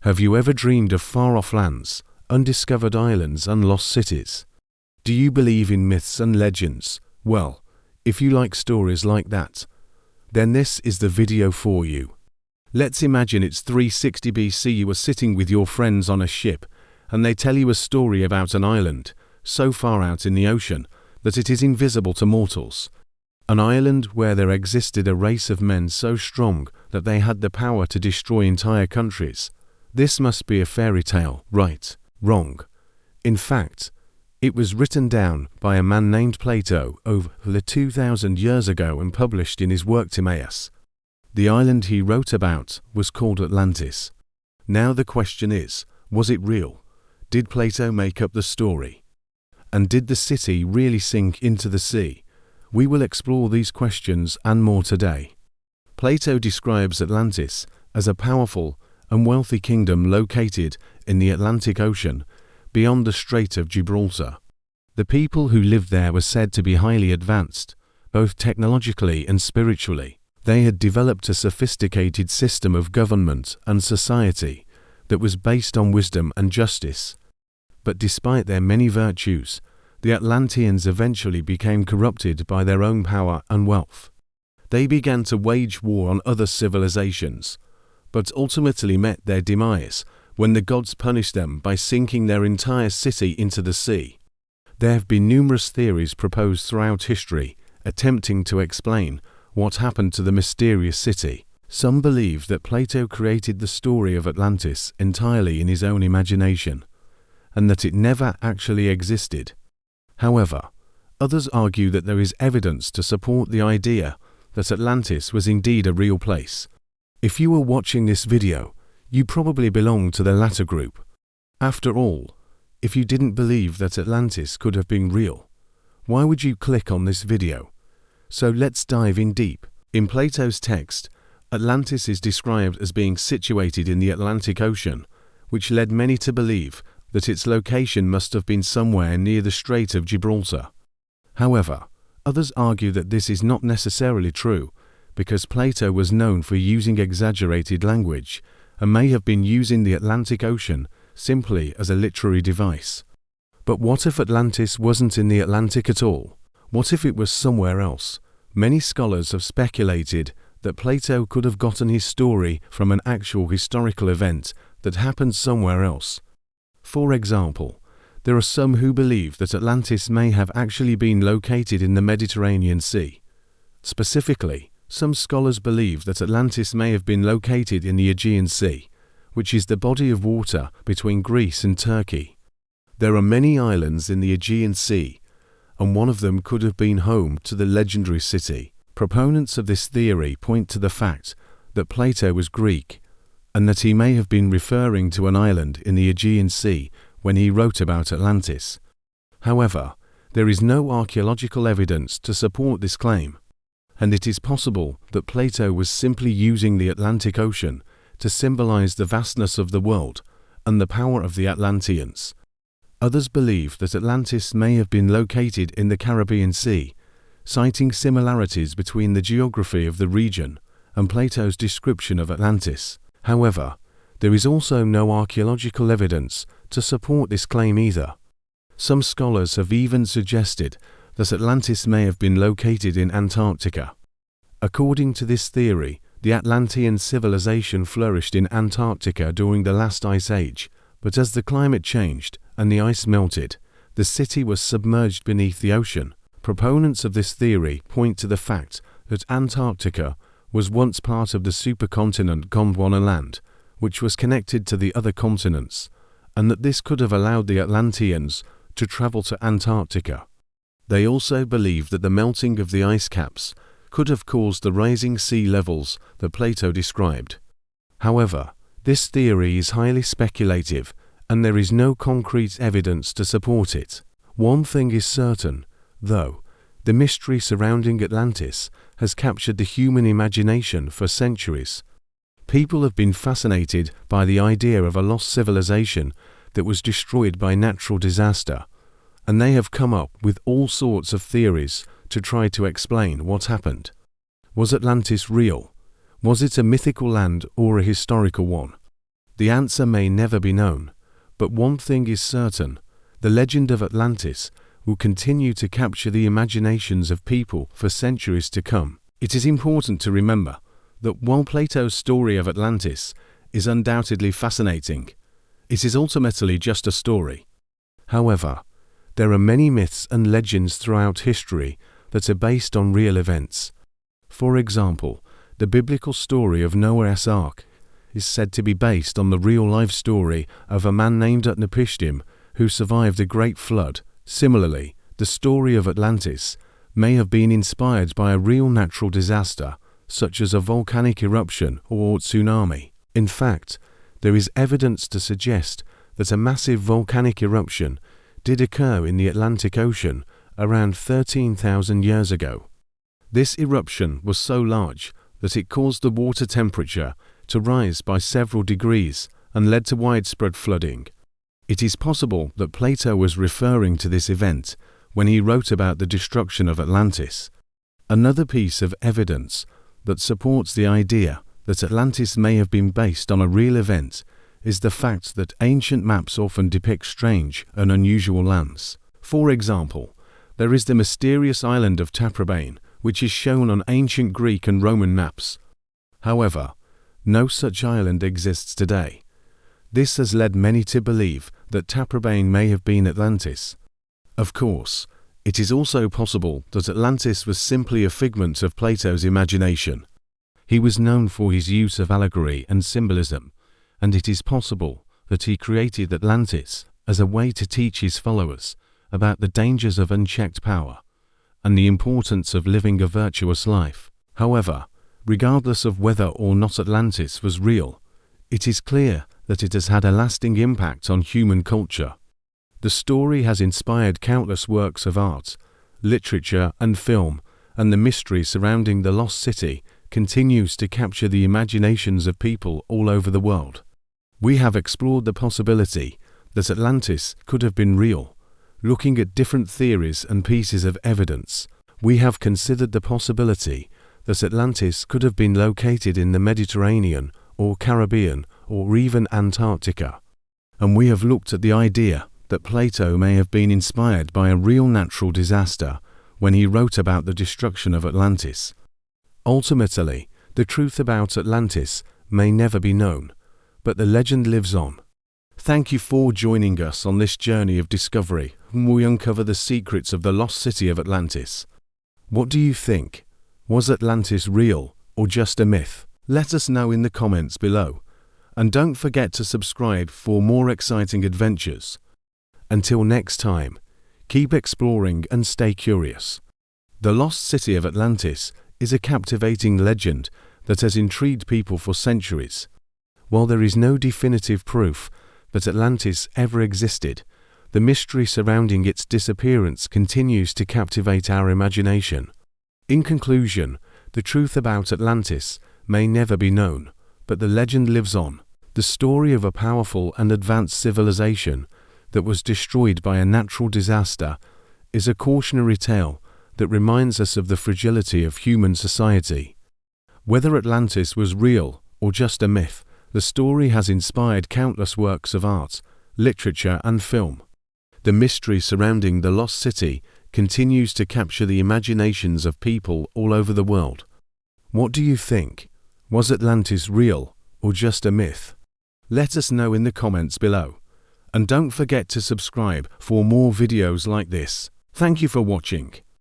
Have you ever dreamed of far-off lands, undiscovered islands and lost cities? Do you believe in myths and legends? Well, if you like stories like that, then this is the video for you. Let's imagine it's 360 BC. You are sitting with your friends on a ship, and they tell you a story about an island, so far out in the ocean that it is invisible to mortals. An island where there existed a race of men so strong that they had the power to destroy entire countries. This must be a fairy tale, right? Wrong. In fact, it was written down by a man named Plato over 2,000 years ago and published in his work Timaeus. The island he wrote about was called Atlantis. Now the question is, was it real? Did Plato make up the story? And did the city really sink into the sea? We will explore these questions and more today. Plato describes Atlantis as a powerful and wealthy kingdom located in the Atlantic Ocean beyond the Strait of Gibraltar. The people who lived there were said to be highly advanced, both technologically and spiritually. They had developed a sophisticated system of government and society that was based on wisdom and justice. But despite their many virtues, the Atlanteans eventually became corrupted by their own power and wealth. They began to wage war on other civilizations, but ultimately met their demise when the gods punished them by sinking their entire city into the sea. There have been numerous theories proposed throughout history, attempting to explain what happened to the mysterious city. Some believe that Plato created the story of Atlantis entirely in his own imagination, and that it never actually existed. However, others argue that there is evidence to support the idea that Atlantis was indeed a real place. If you are watching this video, you probably belong to the latter group. After all, if you didn't believe that Atlantis could have been real, why would you click on this video? So let's dive in deep. In Plato's text, Atlantis is described as being situated in the Atlantic Ocean, which led many to believe that its location must have been somewhere near the Strait of Gibraltar. However, others argue that this is not necessarily true, because Plato was known for using exaggerated language and may have been using the Atlantic Ocean simply as a literary device. But what if Atlantis wasn't in the Atlantic at all? What if it was somewhere else? Many scholars have speculated that Plato could have gotten his story from an actual historical event that happened somewhere else. For example, there are some who believe that Atlantis may have actually been located in the Mediterranean Sea. Specifically, some scholars believe that Atlantis may have been located in the Aegean Sea, which is the body of water between Greece and Turkey. There are many islands in the Aegean Sea, and one of them could have been home to the legendary city. Proponents of this theory point to the fact that Plato was Greek, and that he may have been referring to an island in the Aegean Sea when he wrote about Atlantis. However, there is no archaeological evidence to support this claim, and it is possible that Plato was simply using the Atlantic Ocean to symbolize the vastness of the world and the power of the Atlanteans. Others believe that Atlantis may have been located in the Caribbean Sea, citing similarities between the geography of the region and Plato's description of Atlantis. However, there is also no archaeological evidence to support this claim either. Some scholars have even suggested that Atlantis may have been located in Antarctica. According to this theory, the Atlantean civilization flourished in Antarctica during the last ice age, but as the climate changed and the ice melted, the city was submerged beneath the ocean. Proponents of this theory point to the fact that Antarctica was once part of the supercontinent Gondwana, which was connected to the other continents, and that this could have allowed the Atlanteans to travel to Antarctica. They also believe that the melting of the ice caps could have caused the rising sea levels that Plato described. However, this theory is highly speculative, and there is no concrete evidence to support it. One thing is certain, though: the mystery surrounding Atlantis has captured the human imagination for centuries. People have been fascinated by the idea of a lost civilization that was destroyed by natural disaster, and they have come up with all sorts of theories to try to explain what happened. Was Atlantis real? Was it a mythical land or a historical one? The answer may never be known, but one thing is certain: the legend of Atlantis will continue to capture the imaginations of people for centuries to come. It is important to remember that while Plato's story of Atlantis is undoubtedly fascinating, it is ultimately just a story. However, there are many myths and legends throughout history that are based on real events. For example, the biblical story of Noah's Ark is said to be based on the real-life story of a man named Utnapishtim who survived a great flood. Similarly, the story of Atlantis may have been inspired by a real natural disaster, such as a volcanic eruption or tsunami. In fact, there is evidence to suggest that a massive volcanic eruption did occur in the Atlantic Ocean around 13,000 years ago. This eruption was so large that it caused the water temperature to rise by several degrees and led to widespread flooding. It is possible that Plato was referring to this event when he wrote about the destruction of Atlantis. Another piece of evidence that supports the idea that Atlantis may have been based on a real event is the fact that ancient maps often depict strange and unusual lands. For example, there is the mysterious island of Taprobane, which is shown on ancient Greek and Roman maps. However, no such island exists today. This has led many to believe that Taprobane may have been Atlantis. Of course, it is also possible that Atlantis was simply a figment of Plato's imagination. He was known for his use of allegory and symbolism, and it is possible that he created Atlantis as a way to teach his followers about the dangers of unchecked power and the importance of living a virtuous life. However, regardless of whether or not Atlantis was real, it is clear that it has had a lasting impact on human culture. The story has inspired countless works of art, literature, and film, and the mystery surrounding the lost city continues to capture the imaginations of people all over the world. We have explored the possibility that Atlantis could have been real. Looking at different theories and pieces of evidence, we have considered the possibility that Atlantis could have been located in the Mediterranean or Caribbean or even Antarctica. And we have looked at the idea that Plato may have been inspired by a real natural disaster when he wrote about the destruction of Atlantis. Ultimately, the truth about Atlantis may never be known, but the legend lives on. Thank you for joining us on this journey of discovery, when we uncover the secrets of the lost city of Atlantis. What do you think? Was Atlantis real or just a myth? Let us know in the comments below. And don't forget to subscribe for more exciting adventures. Until next time, keep exploring and stay curious. The lost city of Atlantis is a captivating legend that has intrigued people for centuries. While there is no definitive proof that Atlantis ever existed, the mystery surrounding its disappearance continues to captivate our imagination. In conclusion, the truth about Atlantis may never be known, but the legend lives on. The story of a powerful and advanced civilization that was destroyed by a natural disaster is a cautionary tale that reminds us of the fragility of human society. Whether Atlantis was real or just a myth, the story has inspired countless works of art, literature, and film. The mystery surrounding the lost city continues to capture the imaginations of people all over the world. What do you think? Was Atlantis real or just a myth? Let us know in the comments below. And don't forget to subscribe for more videos like this. Thank you for watching.